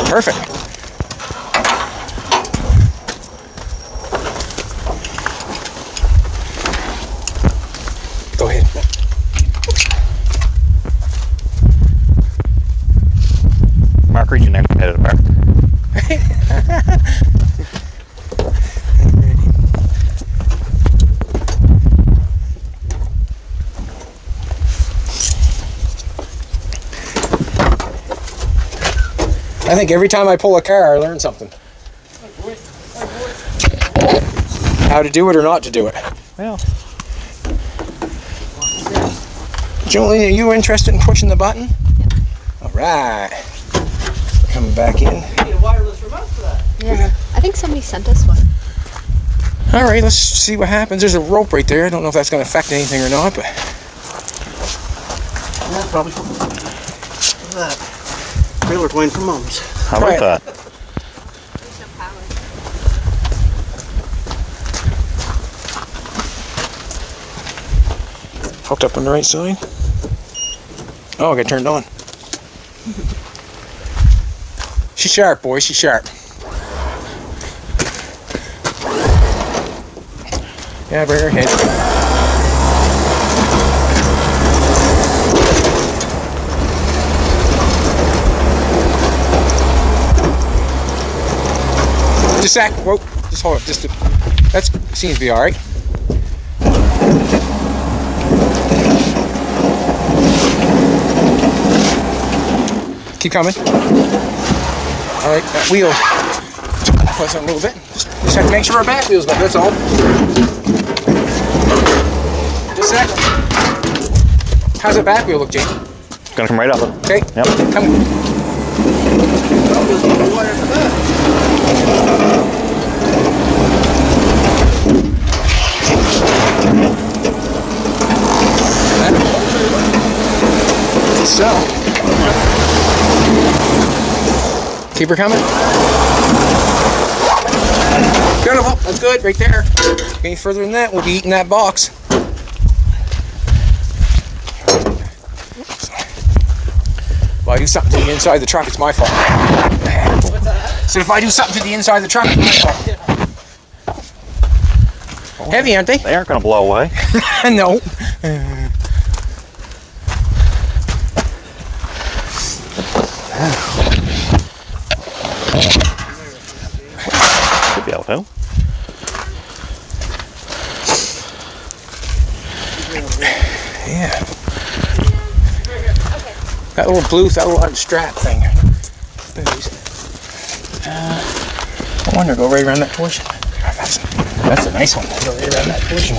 Perfect. Go ahead. Mark, read your name competitive, Mark. I think every time I pull a car, I learn something. How to do it or not to do it. Well, Julie, are you interested in pushing the button? All right. Coming back in. You need a wireless remote for that. Yeah, I think somebody sent us one. All right, let's see what happens. There's a rope right there. I don't know if that's going to affect anything or not, but Yeah, probably. Look at that. Trailer twine for mums. I like that. There's no power. hooked up on the right side. Oh, I got turned on. She's sharp, boys. She's sharp. Yeah, bring her head. Just a sec. Whoa. Just hold it. That seems to be all right. Keep coming. All right, that wheel. Plus a little bit. Just have to make sure our back wheel's back. That's all. Just a sec. How's that back wheel look, Jake? Gonna come right up. Okay. Yep. Come. So. Keep her coming. Beautiful. That's good right there. Any further than that, we'll be eating that box. If I do something to the inside of the truck, it's my fault. What's that? So if I do something to the inside of the truck, it's my fault. Heavy, aren't they? They aren't gonna blow away. No. Should be able to. Yeah. That little blue, that little strap thing. I wonder, go right around that portion. That's a nice one. Go right around that portion.